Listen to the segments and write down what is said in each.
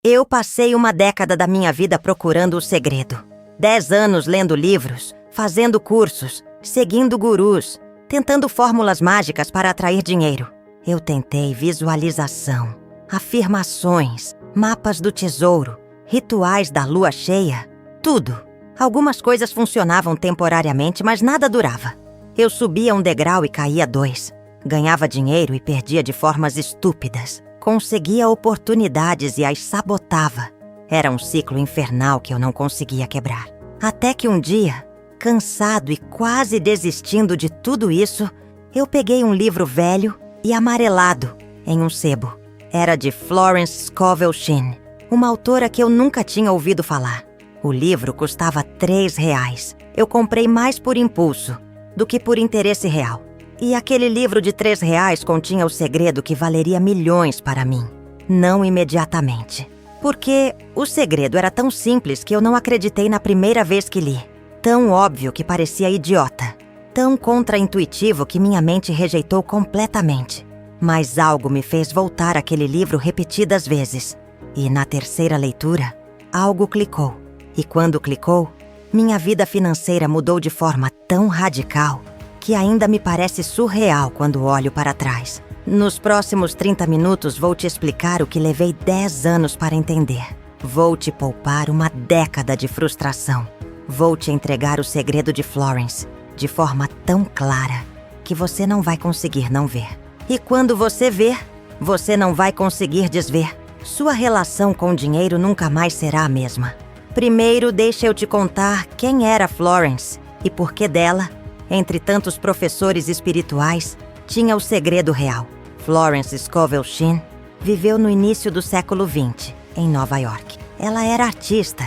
Eu passei uma década da minha vida procurando o segredo. 10 anos lendo livros, fazendo cursos, seguindo gurus, tentando fórmulas mágicas para atrair dinheiro. Eu tentei visualização, afirmações, mapas do tesouro, rituais da lua cheia, tudo. Algumas coisas funcionavam temporariamente, mas nada durava. Eu subia um degrau e caía 2. Ganhava dinheiro e perdia de formas estúpidas. Conseguia oportunidades e as sabotava. Era um ciclo infernal que eu não conseguia quebrar. Até que um dia, cansado e quase desistindo de tudo isso, eu peguei um livro velho e amarelado em um sebo. Era de Florence Scovel Shinn, uma autora que eu nunca tinha ouvido falar. O livro custava R$3. Eu comprei mais por impulso do que por interesse real. E aquele livro de R$3 continha o segredo que valeria milhões para mim. Não imediatamente. Porque o segredo era tão simples que eu não acreditei na primeira vez que li. Tão óbvio que parecia idiota. Tão contraintuitivo que minha mente rejeitou completamente. Mas algo me fez voltar àquele livro repetidas vezes. E na terceira leitura, algo clicou. E quando clicou, minha vida financeira mudou de forma tão radical que ainda me parece surreal quando olho para trás. Nos próximos 30 minutos vou te explicar o que levei 10 anos para entender. Vou te poupar uma década de frustração. Vou te entregar o segredo de Florence de forma tão clara que você não vai conseguir não ver. E quando você ver, você não vai conseguir desver. Sua relação com o dinheiro nunca mais será a mesma. Primeiro, deixa eu te contar quem era Florence e por que dela, entre tantos professores espirituais, tinha o segredo real. Florence Scovel Shinn viveu no início do século XX, em Nova York. Ela era artista,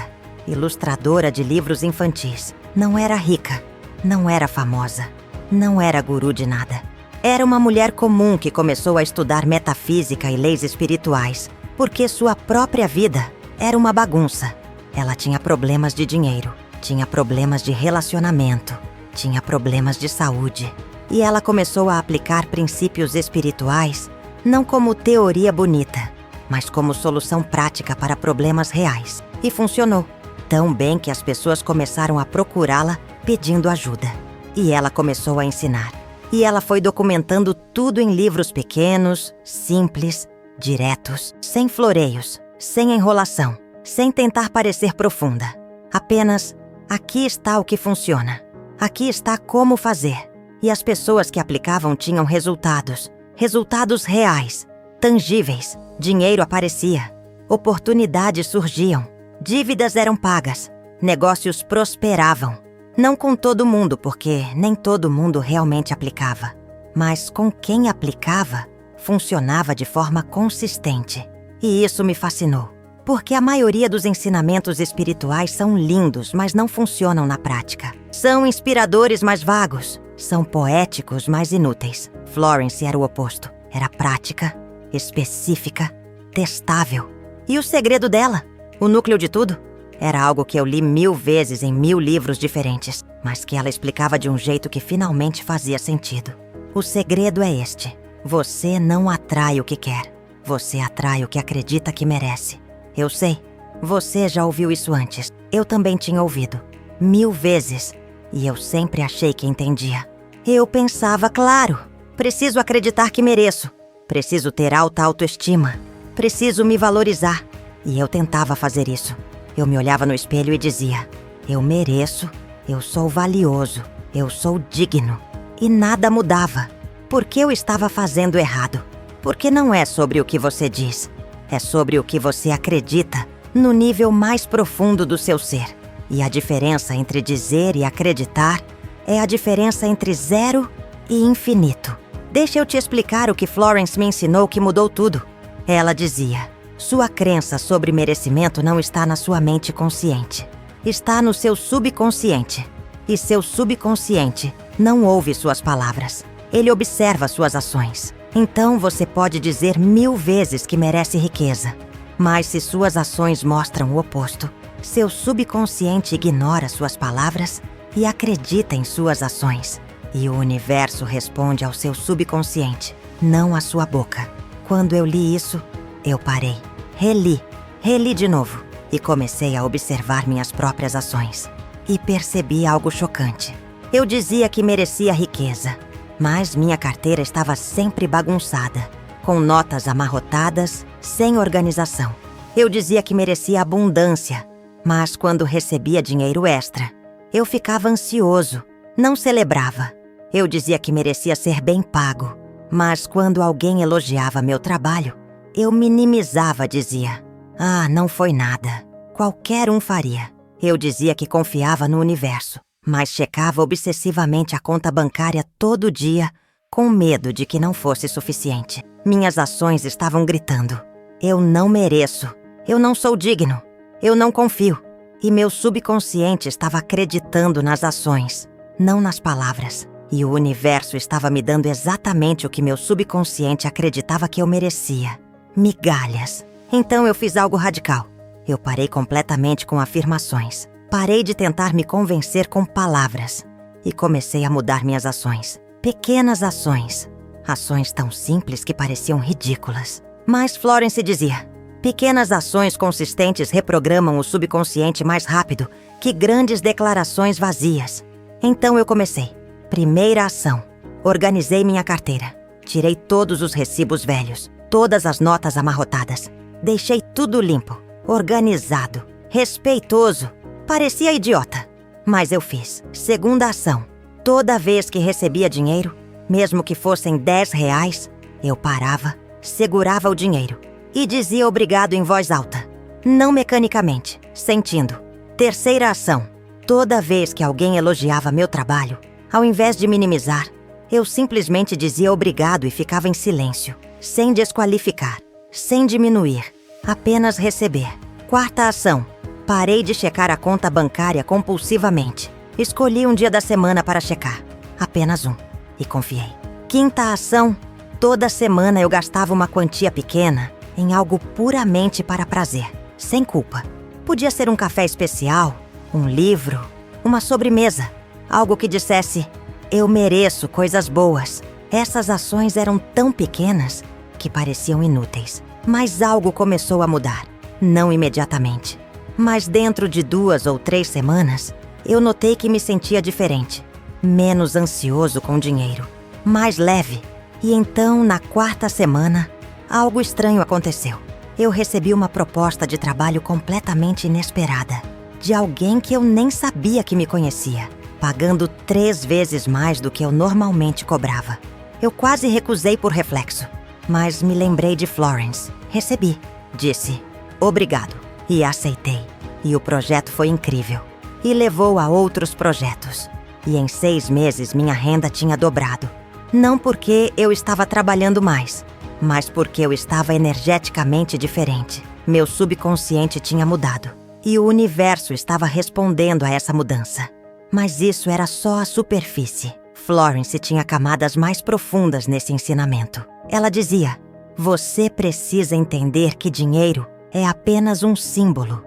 ilustradora de livros infantis. Não era rica, não era famosa, não era guru de nada. Era uma mulher comum que começou a estudar metafísica e leis espirituais, porque sua própria vida era uma bagunça. Ela tinha problemas de dinheiro, tinha problemas de relacionamento, tinha problemas de saúde. E ela começou a aplicar princípios espirituais não como teoria bonita, mas como solução prática para problemas reais. E funcionou tão bem que as pessoas começaram a procurá-la pedindo ajuda. E ela começou a ensinar. E ela foi documentando tudo em livros pequenos, simples, diretos, sem floreios, sem enrolação, sem tentar parecer profunda. Apenas, aqui está o que funciona. Aqui está como fazer. E as pessoas que aplicavam tinham resultados. Resultados reais, tangíveis. Dinheiro aparecia. Oportunidades surgiam. Dívidas eram pagas. Negócios prosperavam. Não com todo mundo, porque nem todo mundo realmente aplicava. Mas com quem aplicava, funcionava de forma consistente. E isso me fascinou. Porque a maioria dos ensinamentos espirituais são lindos, mas não funcionam na prática. São inspiradores, mas vagos. São poéticos, mas inúteis. Florence era o oposto. Era prática, específica, testável. E o segredo dela, o núcleo de tudo, era algo que eu li 1000 vezes em 1000 livros diferentes, mas que ela explicava de um jeito que finalmente fazia sentido. O segredo é este. Você não atrai o que quer. Você atrai o que acredita que merece. Eu sei, você já ouviu isso antes. Eu também tinha ouvido. 1000 vezes. E eu sempre achei que entendia. Eu pensava, claro, preciso acreditar que mereço. Preciso ter alta autoestima. Preciso me valorizar. E eu tentava fazer isso. Eu me olhava no espelho e dizia, eu mereço, eu sou valioso, eu sou digno. E nada mudava. Por que eu estava fazendo errado? Porque não é sobre o que você diz. É sobre o que você acredita no nível mais profundo do seu ser. E a diferença entre dizer e acreditar é a diferença entre 0 e infinito. Deixa eu te explicar o que Florence me ensinou que mudou tudo. Ela dizia, sua crença sobre merecimento não está na sua mente consciente. Está no seu subconsciente. E seu subconsciente não ouve suas palavras. Ele observa suas ações. Então você pode dizer 1000 vezes que merece riqueza. Mas se suas ações mostram o oposto, seu subconsciente ignora suas palavras e acredita em suas ações. E o universo responde ao seu subconsciente, não à sua boca. Quando eu li isso, eu parei, reli Reli de novo e comecei a observar minhas próprias ações. E percebi algo chocante. Eu dizia que merecia riqueza, mas minha carteira estava sempre bagunçada, com notas amarrotadas, sem organização. Eu dizia que merecia abundância, mas quando recebia dinheiro extra, eu ficava ansioso, não celebrava. Eu dizia que merecia ser bem pago, mas quando alguém elogiava meu trabalho, eu minimizava, dizia: "Ah, não foi nada. Qualquer um faria." Eu dizia que confiava no universo, mas checava obsessivamente a conta bancária todo dia, com medo de que não fosse suficiente. Minhas ações estavam gritando: eu não mereço, eu não sou digno, eu não confio. E meu subconsciente estava acreditando nas ações, não nas palavras. E o universo estava me dando exatamente o que meu subconsciente acreditava que eu merecia: migalhas. Então eu fiz algo radical. Eu parei completamente com afirmações. Parei de tentar me convencer com palavras e comecei a mudar minhas ações. Pequenas ações. Ações tão simples que pareciam ridículas. Mas Florence dizia: pequenas ações consistentes reprogramam o subconsciente mais rápido que grandes declarações vazias. Então eu comecei. Primeira ação. Organizei minha carteira. Tirei todos os recibos velhos, todas as notas amarrotadas. Deixei tudo limpo, organizado, respeitoso. Parecia idiota, mas eu fiz. Segunda ação. Toda vez que recebia dinheiro, mesmo que fossem R$10, eu parava, segurava o dinheiro e dizia obrigado em voz alta. Não mecanicamente, sentindo. Terceira ação. Toda vez que alguém elogiava meu trabalho, ao invés de minimizar, eu simplesmente dizia obrigado e ficava em silêncio, sem desqualificar, sem diminuir, apenas receber. Quarta ação. Parei de checar a conta bancária compulsivamente. Escolhi um dia da semana para checar, apenas um, e confiei. Quinta ação. Toda semana eu gastava uma quantia pequena em algo puramente para prazer, sem culpa. Podia ser um café especial, um livro, uma sobremesa, algo que dissesse: eu mereço coisas boas. Essas ações eram tão pequenas que pareciam inúteis. Mas algo começou a mudar. Não imediatamente, mas dentro de 2 ou 3 semanas, eu notei que me sentia diferente. Menos ansioso com dinheiro, mais leve. E então, na 4ª semana, algo estranho aconteceu. Eu recebi uma proposta de trabalho completamente inesperada, de alguém que eu nem sabia que me conhecia, pagando 3 vezes mais do que eu normalmente cobrava. Eu quase recusei por reflexo, mas me lembrei de Florence. Recebi, disse obrigado e aceitei. E o projeto foi incrível e levou a outros projetos. E em 6 meses minha renda tinha dobrado. Não porque eu estava trabalhando mais, mas porque eu estava energeticamente diferente. Meu subconsciente tinha mudado e o universo estava respondendo a essa mudança. Mas isso era só a superfície. Florence tinha camadas mais profundas nesse ensinamento. Ela dizia: você precisa entender que dinheiro é apenas um símbolo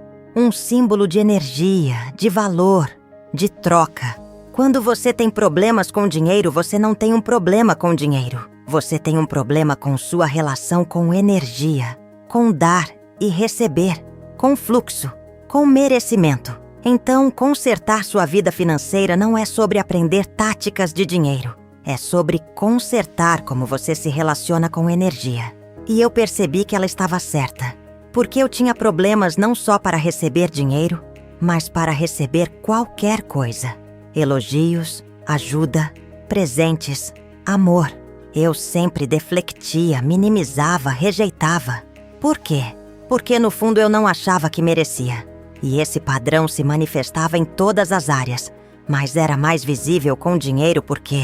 de energia, de valor, de troca. Quando você tem problemas com dinheiro, você não tem um problema com dinheiro. Você tem um problema com sua relação com energia, com dar e receber, com fluxo, com merecimento. Então, consertar sua vida financeira não é sobre aprender táticas de dinheiro. É sobre consertar como você se relaciona com energia. E eu percebi que ela estava certa, porque eu tinha problemas não só para receber dinheiro, mas para receber qualquer coisa. Elogios, ajuda, presentes, amor. Eu sempre deflectia, minimizava, rejeitava. Por quê? Porque no fundo eu não achava que merecia. E esse padrão se manifestava em todas as áreas, mas era mais visível com dinheiro porque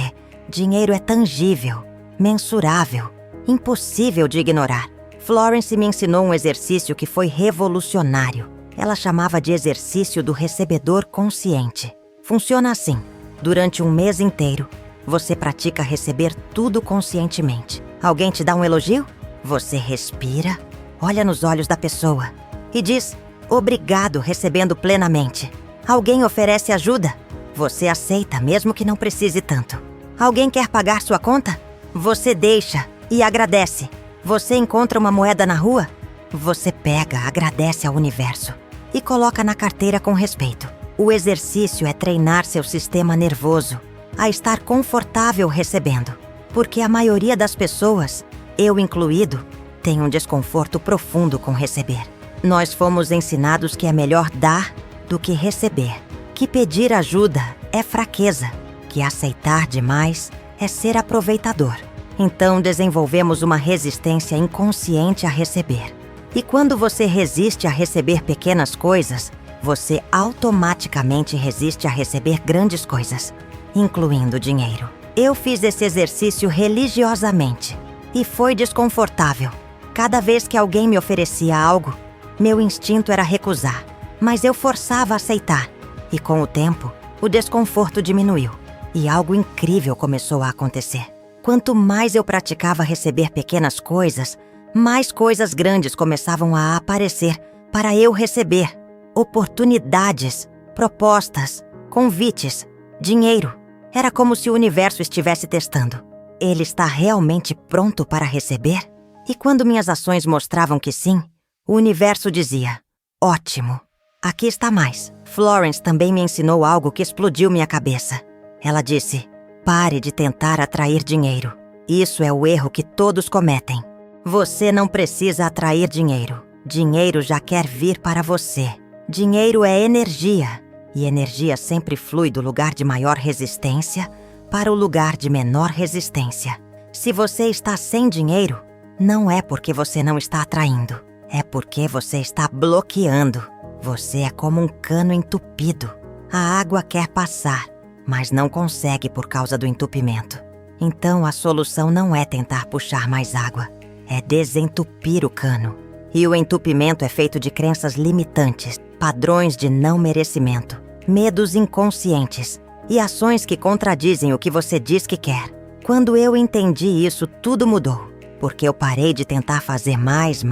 dinheiro é tangível, mensurável, impossível de ignorar. Florence me ensinou um exercício que foi revolucionário. Ela chamava de exercício do recebedor consciente. Funciona assim: durante um mês inteiro, você pratica receber tudo conscientemente. Alguém te dá um elogio? Você respira, olha nos olhos da pessoa e diz obrigado, recebendo plenamente. Alguém oferece ajuda? Você aceita, mesmo que não precise tanto. Alguém quer pagar sua conta? Você deixa e agradece. Você encontra uma moeda na rua? Você pega, agradece ao universo e coloca na carteira com respeito. O exercício é treinar seu sistema nervoso a estar confortável recebendo, porque a maioria das pessoas, eu incluído, tem um desconforto profundo com receber. Nós fomos ensinados que é melhor dar do que receber, que pedir ajuda é fraqueza, que aceitar demais é ser aproveitador. Então desenvolvemos uma resistência inconsciente a receber. E quando você resiste a receber pequenas coisas, você automaticamente resiste a receber grandes coisas, incluindo dinheiro. Eu fiz esse exercício religiosamente e foi desconfortável. Cada vez que alguém me oferecia algo, meu instinto era recusar, mas eu forçava a aceitar. E com o tempo, o desconforto diminuiu e algo incrível começou a acontecer. Quanto mais eu praticava receber pequenas coisas, mais coisas grandes começavam a aparecer para eu receber. Oportunidades, propostas, convites, dinheiro. Era como se o universo estivesse testando. Ele está realmente pronto para receber? E quando minhas ações mostravam que sim, o universo dizia: ótimo, aqui está mais. Florence também me ensinou algo que explodiu minha cabeça. Ela disse: pare de tentar atrair dinheiro. Isso é o erro que todos cometem. Você não precisa atrair dinheiro. Dinheiro já quer vir para você. Dinheiro é energia, e energia sempre flui do lugar de maior resistência para o lugar de menor resistência. Se você está sem dinheiro, não é porque você não está atraindo, é porque você está bloqueando. Você é como um cano entupido. A água quer passar, mas não consegue por causa do entupimento. Então a solução não é tentar puxar mais água, é desentupir o cano. E o entupimento é feito de crenças limitantes, padrões de não merecimento, medos inconscientes e ações que contradizem o que você diz que quer. Quando eu entendi isso, tudo mudou, porque eu parei de tentar fazer mais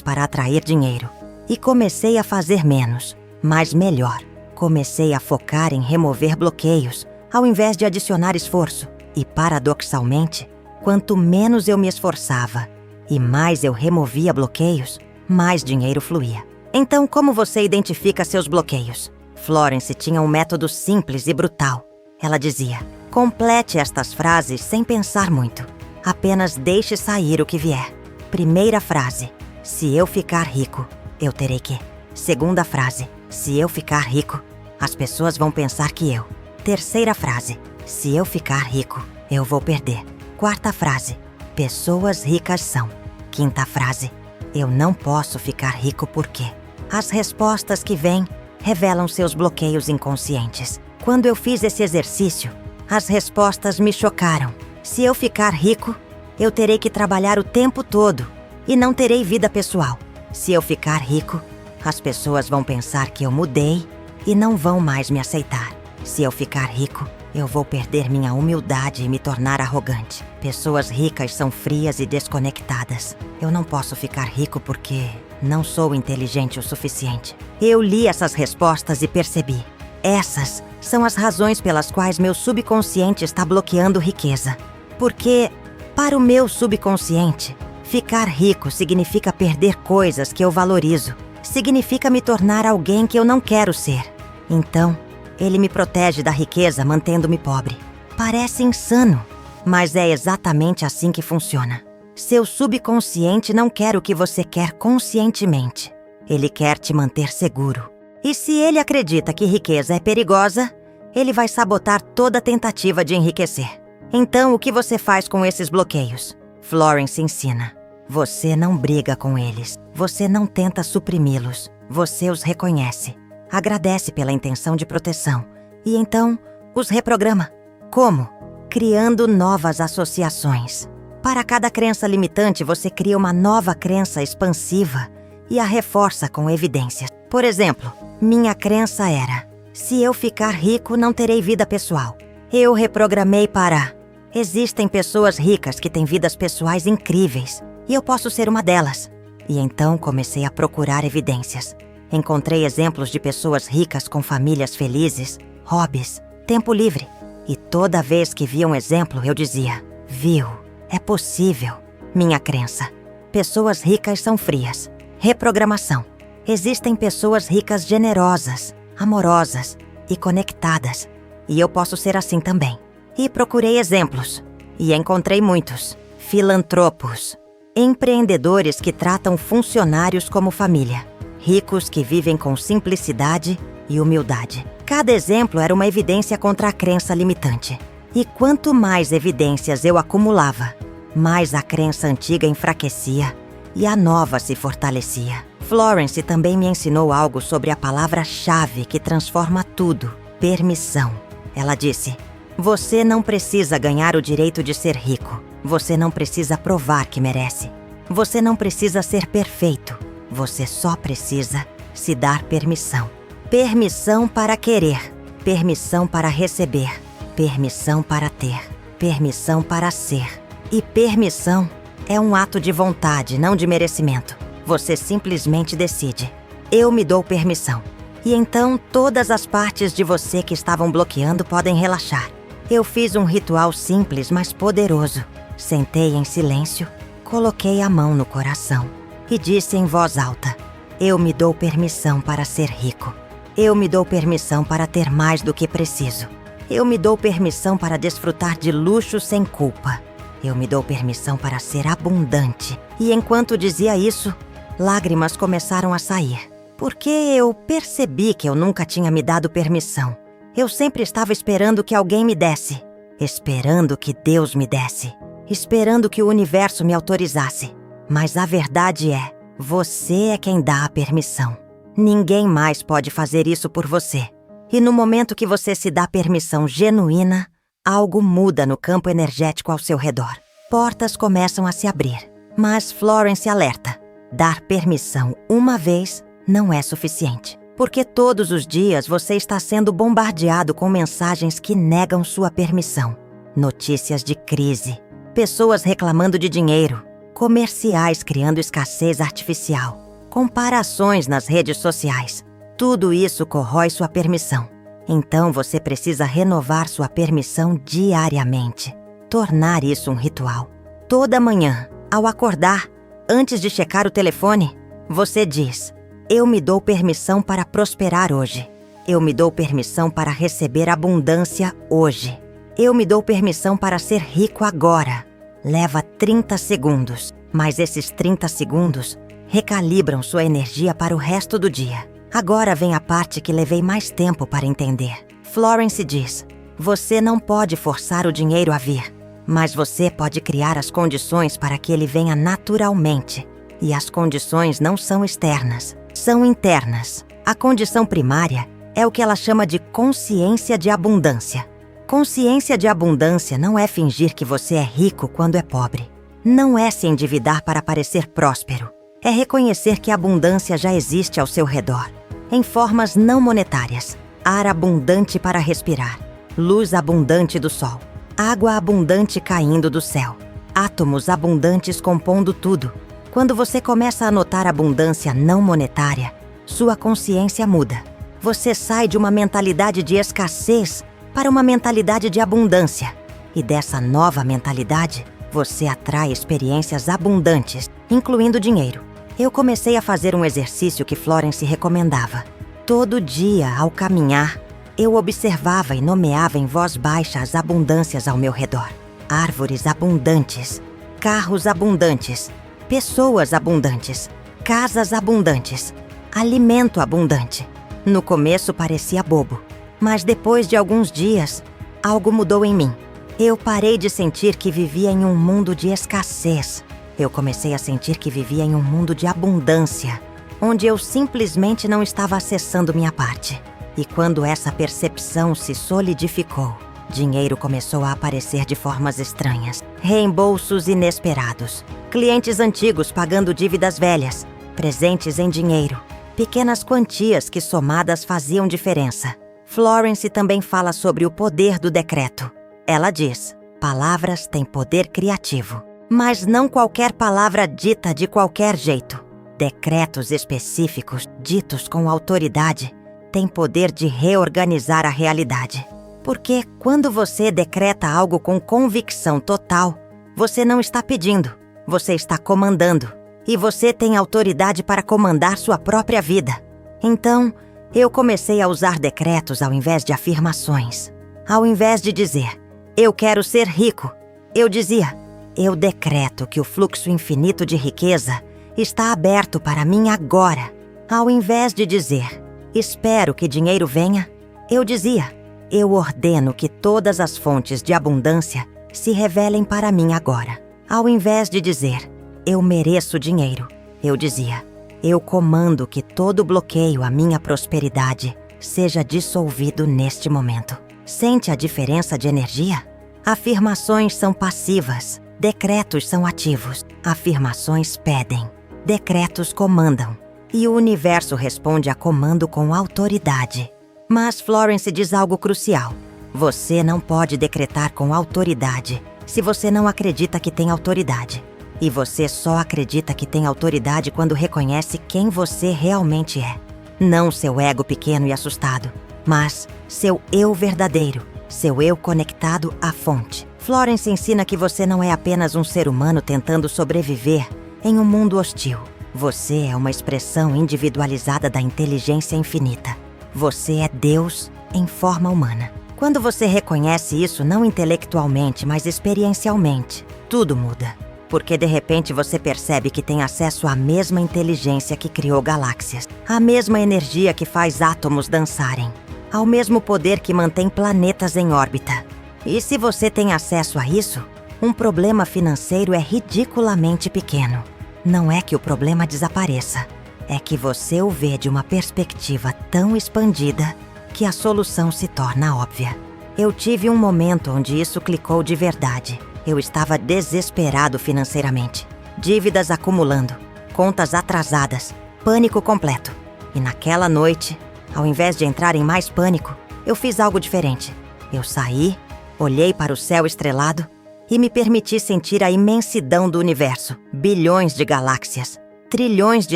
para atrair dinheiro e comecei a fazer menos, mas melhor. Comecei a focar em remover bloqueios, ao invés de adicionar esforço. E, paradoxalmente, quanto menos eu me esforçava e mais eu removia bloqueios, mais dinheiro fluía. Então, como você identifica seus bloqueios? Florence tinha um método simples e brutal. Ela dizia: complete estas frases sem pensar muito. Apenas deixe sair o que vier. Primeira frase: se eu ficar rico, eu terei que. Segunda frase: se eu ficar rico, as pessoas vão pensar que eu. Terceira frase: se eu ficar rico, eu vou perder. Quarta frase: pessoas ricas são. Quinta frase: eu não posso ficar rico porque. As respostas que vêm revelam seus bloqueios inconscientes. Quando eu fiz esse exercício, as respostas me chocaram. Se eu ficar rico, eu terei que trabalhar o tempo todo e não terei vida pessoal. Se eu ficar rico, as pessoas vão pensar que eu mudei e não vão mais me aceitar. Se eu ficar rico, eu vou perder minha humildade e me tornar arrogante. Pessoas ricas são frias e desconectadas. Eu não posso ficar rico porque não sou inteligente o suficiente. Eu li essas respostas e percebi. Essas são as razões pelas quais meu subconsciente está bloqueando riqueza. Porque, para o meu subconsciente, ficar rico significa perder coisas que eu valorizo. Significa me tornar alguém que eu não quero ser. Então, ele me protege da riqueza mantendo-me pobre. Parece insano, mas é exatamente assim que funciona. Seu subconsciente não quer o que você quer conscientemente. Ele quer te manter seguro. E se ele acredita que riqueza é perigosa, ele vai sabotar toda tentativa de enriquecer. Então, o que você faz com esses bloqueios? Florence ensina. Você não briga com eles. Você não tenta suprimi-los. Você os reconhece. Agradece pela intenção de proteção e então os reprograma. Como? Criando novas associações. Para cada crença limitante, você cria uma nova crença expansiva e a reforça com evidências. Por exemplo, minha crença era: se eu ficar rico, não terei vida pessoal. Eu reprogramei para: existem pessoas ricas que têm vidas pessoais incríveis e eu posso ser uma delas. E então comecei a procurar evidências. Encontrei exemplos de pessoas ricas com famílias felizes, hobbies, tempo livre. E toda vez que via um exemplo, eu dizia: viu, é possível. Minha crença: pessoas ricas são frias. Reprogramação. Existem pessoas ricas generosas, amorosas e conectadas. E eu posso ser assim também. E procurei exemplos. E encontrei muitos. Filantropos. Empreendedores que tratam funcionários como família. Ricos que vivem com simplicidade e humildade. Cada exemplo era uma evidência contra a crença limitante. E quanto mais evidências eu acumulava, mais a crença antiga enfraquecia e a nova se fortalecia. Florence também me ensinou algo sobre a palavra-chave que transforma tudo: permissão. Ela disse: você não precisa ganhar o direito de ser rico. Você não precisa provar que merece. Você não precisa ser perfeito. Você só precisa se dar permissão. Permissão para querer. Permissão para receber. Permissão para ter. Permissão para ser. E permissão é um ato de vontade, não de merecimento. Você simplesmente decide. Eu me dou permissão. E então todas as partes de você que estavam bloqueando podem relaxar. Eu fiz um ritual simples, mas poderoso. Sentei em silêncio, coloquei a mão no coração e disse em voz alta: eu me dou permissão para ser rico. Eu me dou permissão para ter mais do que preciso. Eu me dou permissão para desfrutar de luxo sem culpa. Eu me dou permissão para ser abundante. E enquanto dizia isso, lágrimas começaram a sair. Porque eu percebi que eu nunca tinha me dado permissão. Eu sempre estava esperando que alguém me desse. Esperando que Deus me desse. Esperando que o universo me autorizasse. Mas a verdade é, você é quem dá a permissão. Ninguém mais pode fazer isso por você. E no momento que você se dá permissão genuína, algo muda no campo energético ao seu redor. Portas começam a se abrir. Mas Florence alerta: dar permissão uma vez não é suficiente. Porque todos os dias você está sendo bombardeado com mensagens que negam sua permissão. Notícias de crise, pessoas reclamando de dinheiro, comerciais criando escassez artificial, comparações nas redes sociais. Tudo isso corrói sua permissão. Então você precisa renovar sua permissão diariamente. Tornar isso um ritual. Toda manhã, ao acordar, antes de checar o telefone, você diz: eu me dou permissão para prosperar hoje. Eu me dou permissão para receber abundância hoje. Eu me dou permissão para ser rico agora. Leva 30 segundos, mas esses 30 segundos recalibram sua energia para o resto do dia. Agora vem a parte que levei mais tempo para entender. Florence diz: você não pode forçar o dinheiro a vir, mas você pode criar as condições para que ele venha naturalmente. E as condições não são externas, são internas. A condição primária é o que ela chama de consciência de abundância. Consciência de abundância não é fingir que você é rico quando é pobre. Não é se endividar para parecer próspero. É reconhecer que a abundância já existe ao seu redor, em formas não monetárias. Ar abundante para respirar, luz abundante do sol, água abundante caindo do céu, átomos abundantes compondo tudo. Quando você começa a notar abundância não monetária, sua consciência muda. Você sai de uma mentalidade de escassez para uma mentalidade de abundância. E dessa nova mentalidade, você atrai experiências abundantes, incluindo dinheiro. Eu comecei a fazer um exercício que Florence recomendava. Todo dia, ao caminhar, eu observava e nomeava em voz baixa as abundâncias ao meu redor. Árvores abundantes, carros abundantes, pessoas abundantes, casas abundantes, alimento abundante. No começo parecia bobo, mas depois de alguns dias, algo mudou em mim. Eu parei de sentir que vivia em um mundo de escassez. Eu comecei a sentir que vivia em um mundo de abundância, onde eu simplesmente não estava acessando minha parte. E quando essa percepção se solidificou, dinheiro começou a aparecer de formas estranhas. Reembolsos inesperados, clientes antigos pagando dívidas velhas, presentes em dinheiro, pequenas quantias que somadas faziam diferença. Florence também fala sobre o poder do decreto. Ela diz: palavras têm poder criativo, mas não qualquer palavra dita de qualquer jeito. Decretos específicos, ditos com autoridade, têm poder de reorganizar a realidade. Porque quando você decreta algo com convicção total, você não está pedindo, você está comandando. e você tem autoridade para comandar sua própria vida. Então, eu comecei a usar decretos ao invés de afirmações. Ao invés de dizer, eu quero ser rico, eu dizia, eu decreto que o fluxo infinito de riqueza está aberto para mim agora. Ao invés de dizer, espero que dinheiro venha, eu dizia, eu ordeno que todas as fontes de abundância se revelem para mim agora. Ao invés de dizer, eu mereço dinheiro, eu dizia, eu comando que todo bloqueio à minha prosperidade seja dissolvido neste momento. Sente a diferença de energia? Afirmações são passivas, decretos são ativos. Afirmações pedem, decretos comandam. E o universo responde a comando com autoridade. Mas Florence diz algo crucial. Você não pode decretar com autoridade se você não acredita que tem autoridade. E você só acredita que tem autoridade quando reconhece quem você realmente é. Não seu ego pequeno e assustado, mas seu eu verdadeiro, seu eu conectado à fonte. Florence ensina que você não é apenas um ser humano tentando sobreviver em um mundo hostil. Você é uma expressão individualizada da inteligência infinita. Você é Deus em forma humana. Quando você reconhece isso não intelectualmente, mas experiencialmente, tudo muda. Porque de repente você percebe que tem acesso à mesma inteligência que criou galáxias, à mesma energia que faz átomos dançarem, ao mesmo poder que mantém planetas em órbita. E se você tem acesso a isso, um problema financeiro é ridiculamente pequeno. Não é que o problema desapareça, é que você o vê de uma perspectiva tão expandida que a solução se torna óbvia. Eu tive um momento onde isso clicou de verdade. Eu estava desesperado financeiramente. Dívidas acumulando, contas atrasadas, pânico completo. E naquela noite, ao invés de entrar em mais pânico, eu fiz algo diferente. Eu saí, olhei para o céu estrelado e me permiti sentir a imensidão do universo. Bilhões de galáxias, trilhões de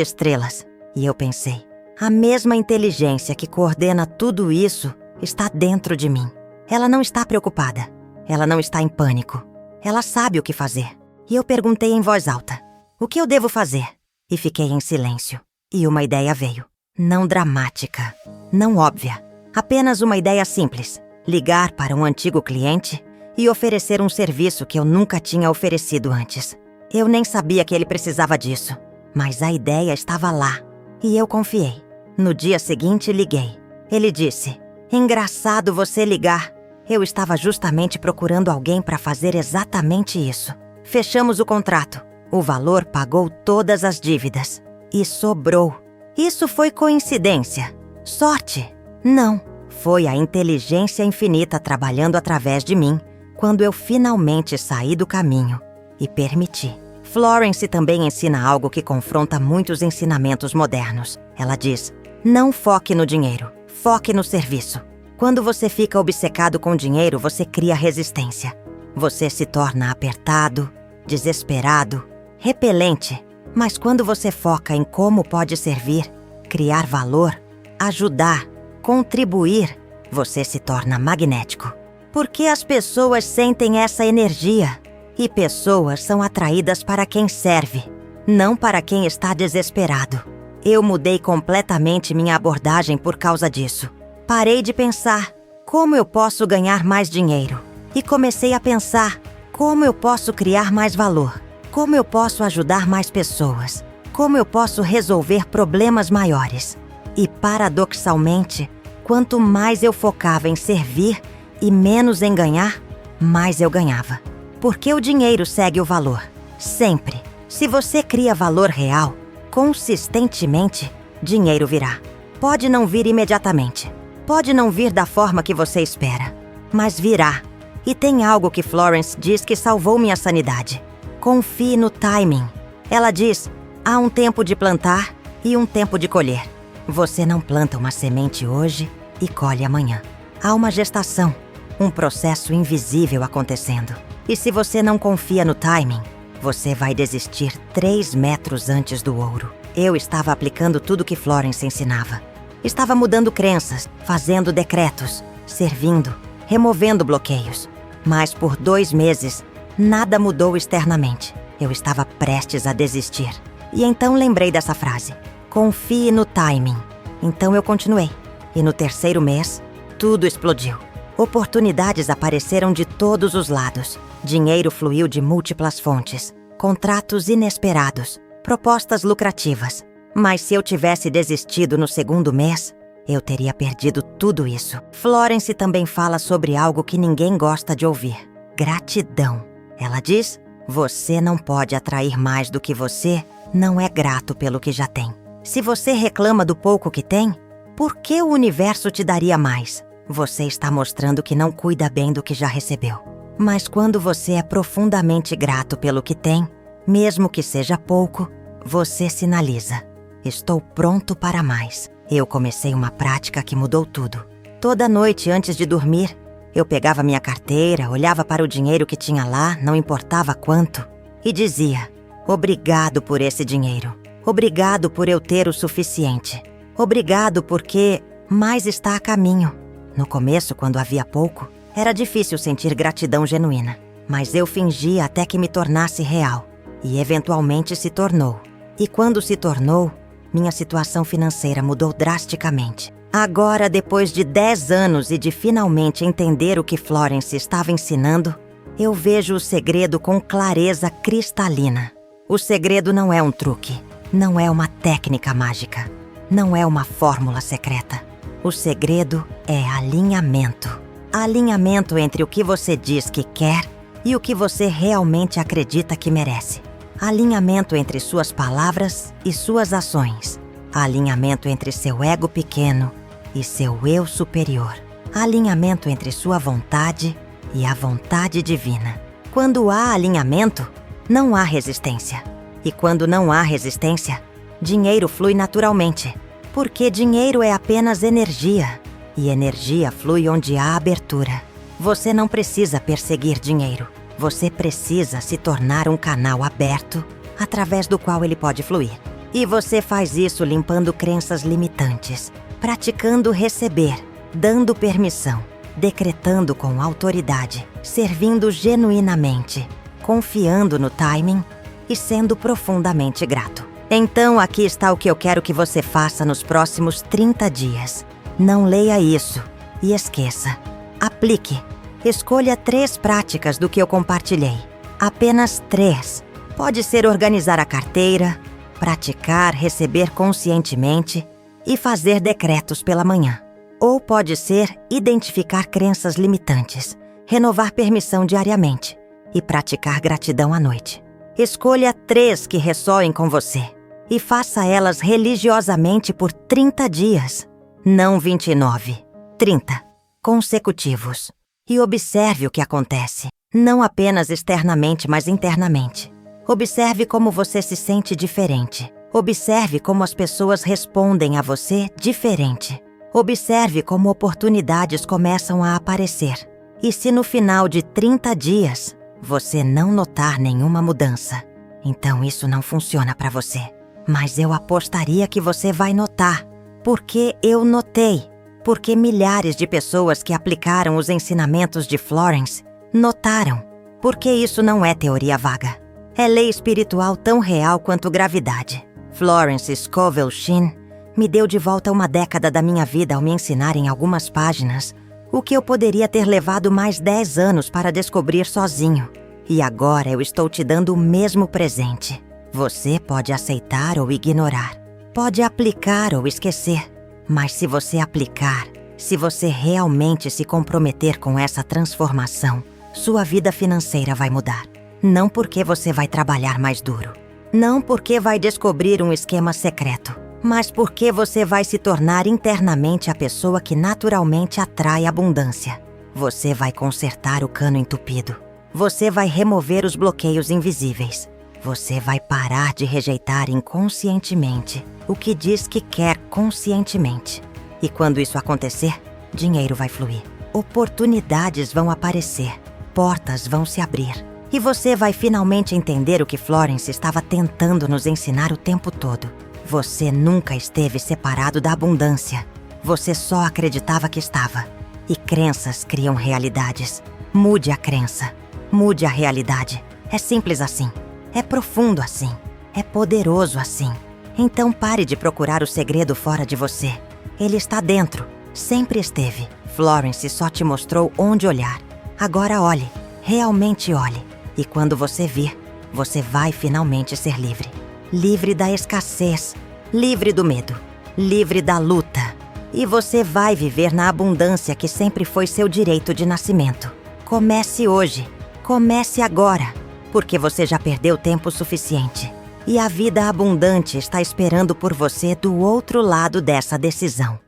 estrelas. E eu pensei, a mesma inteligência que coordena tudo isso está dentro de mim. Ela não está preocupada. Ela não está em pânico. Ela sabe o que fazer. E eu perguntei em voz alta, o que eu devo fazer? E fiquei em silêncio. E uma ideia veio. Não dramática, não óbvia. Apenas uma ideia simples. Ligar para um antigo cliente e oferecer um serviço que eu nunca tinha oferecido antes. Eu nem sabia que ele precisava disso. Mas a ideia estava lá. E eu confiei. No dia seguinte, liguei. Ele disse, engraçado você ligar. Eu estava justamente procurando alguém para fazer exatamente isso. Fechamos o contrato. O valor pagou todas as dívidas. E sobrou. Isso foi coincidência? Sorte? Não. Foi a inteligência infinita trabalhando através de mim quando eu finalmente saí do caminho e permiti. Florence também ensina algo que confronta muitos ensinamentos modernos. Ela diz, não foque no dinheiro, foque no serviço. Quando você fica obcecado com dinheiro, você cria resistência. Você se torna apertado, desesperado, repelente. Mas quando você foca em como pode servir, criar valor, ajudar, contribuir, você se torna magnético. Porque as pessoas sentem essa energia. E pessoas são atraídas para quem serve, não para quem está desesperado. Eu mudei completamente minha abordagem por causa disso. Parei de pensar, como eu posso ganhar mais dinheiro? E comecei a pensar, como eu posso criar mais valor? Como eu posso ajudar mais pessoas? Como eu posso resolver problemas maiores? E paradoxalmente, quanto mais eu focava em servir e menos em ganhar, mais eu ganhava. Porque o dinheiro segue o valor. Sempre. Se você cria valor real, consistentemente, dinheiro virá. Pode não vir imediatamente. Pode não vir da forma que você espera. Mas virá. E tem algo que Florence diz que salvou minha sanidade. Confie no timing. Ela diz, há um tempo de plantar e um tempo de colher. Você não planta uma semente hoje e colhe amanhã. Há uma gestação, um processo invisível acontecendo. E se você não confia no timing, você vai desistir 3 metros antes do ouro. Eu estava aplicando tudo que Florence ensinava. Estava mudando crenças, fazendo decretos, servindo, removendo bloqueios. Mas por 2 meses, nada mudou externamente. Eu estava prestes a desistir. E então lembrei dessa frase. Confie no timing. Então eu continuei. E no 3º mês, tudo explodiu. Oportunidades apareceram de todos os lados. Dinheiro fluiu de múltiplas fontes. Contratos inesperados. Propostas lucrativas. Mas se eu tivesse desistido no 2º mês, eu teria perdido tudo isso. Florence também fala sobre algo que ninguém gosta de ouvir. Gratidão. Ela diz, você não pode atrair mais do que você não é grato pelo que já tem. Se você reclama do pouco que tem, por que o universo te daria mais? Você está mostrando que não cuida bem do que já recebeu. Mas quando você é profundamente grato pelo que tem, mesmo que seja pouco, você sinaliza. Estou pronto para mais. Eu comecei uma prática que mudou tudo. Toda noite antes de dormir, eu pegava minha carteira, olhava para o dinheiro que tinha lá, não importava quanto, e dizia, obrigado por esse dinheiro. Obrigado por eu ter o suficiente. Obrigado porque mais está a caminho. No começo, quando havia pouco, era difícil sentir gratidão genuína. Mas eu fingia até que me tornasse real. E eventualmente se tornou. E quando se tornou, minha situação financeira mudou drasticamente. Agora, depois de 10 anos e de finalmente entender o que Florence estava ensinando, eu vejo o segredo com clareza cristalina. O segredo não é um truque, não é uma técnica mágica, não é uma fórmula secreta. O segredo é alinhamento. Alinhamento entre o que você diz que quer e o que você realmente acredita que merece. Alinhamento entre suas palavras e suas ações. Alinhamento entre seu ego pequeno e seu eu superior. Alinhamento entre sua vontade e a vontade divina. Quando há alinhamento, não há resistência. E quando não há resistência, dinheiro flui naturalmente. Porque dinheiro é apenas energia. E energia flui onde há abertura. Você não precisa perseguir dinheiro. Você precisa se tornar um canal aberto através do qual ele pode fluir. E você faz isso limpando crenças limitantes, praticando receber, dando permissão, decretando com autoridade, servindo genuinamente, confiando no timing e sendo profundamente grato. Então aqui está o que eu quero que você faça nos próximos 30 dias. Não leia isso e esqueça. Aplique. Escolha 3 práticas do que eu compartilhei. Apenas 3. Pode ser organizar a carteira, praticar, receber conscientemente e fazer decretos pela manhã. Ou pode ser identificar crenças limitantes, renovar permissão diariamente e praticar gratidão à noite. Escolha 3 que ressoem com você e faça elas religiosamente por 30 dias. Não 29, 30, consecutivos. E observe o que acontece, não apenas externamente, mas internamente. Observe como você se sente diferente. Observe como as pessoas respondem a você diferente. Observe como oportunidades começam a aparecer. E se no final de 30 dias você não notar nenhuma mudança, então isso não funciona para você. Mas eu apostaria que você vai notar, porque eu notei. Porque milhares de pessoas que aplicaram os ensinamentos de Florence notaram. Porque isso não é teoria vaga. É lei espiritual tão real quanto gravidade. Florence Scovel Shinn me deu de volta uma década da minha vida ao me ensinar em algumas páginas o que eu poderia ter levado mais 10 anos para descobrir sozinho. E agora eu estou te dando o mesmo presente. Você pode aceitar ou ignorar. Pode aplicar ou esquecer. Mas se você aplicar, se você realmente se comprometer com essa transformação, sua vida financeira vai mudar. Não porque você vai trabalhar mais duro. Não porque vai descobrir um esquema secreto. Mas porque você vai se tornar internamente a pessoa que naturalmente atrai abundância. Você vai consertar o cano entupido. Você vai remover os bloqueios invisíveis. Você vai parar de rejeitar inconscientemente o que diz que quer conscientemente. E quando isso acontecer, dinheiro vai fluir. Oportunidades vão aparecer. Portas vão se abrir. E você vai finalmente entender o que Florence estava tentando nos ensinar o tempo todo. Você nunca esteve separado da abundância. Você só acreditava que estava. E crenças criam realidades. Mude a crença. Mude a realidade. É simples assim. É profundo assim. É poderoso assim. Então pare de procurar o segredo fora de você. Ele está dentro. Sempre esteve. Florence só te mostrou onde olhar. Agora olhe. Realmente olhe. E quando você vir, você vai finalmente ser livre. Livre da escassez. Livre do medo. Livre da luta. E você vai viver na abundância que sempre foi seu direito de nascimento. Comece hoje. Comece agora. Porque você já perdeu tempo suficiente. E a vida abundante está esperando por você do outro lado dessa decisão.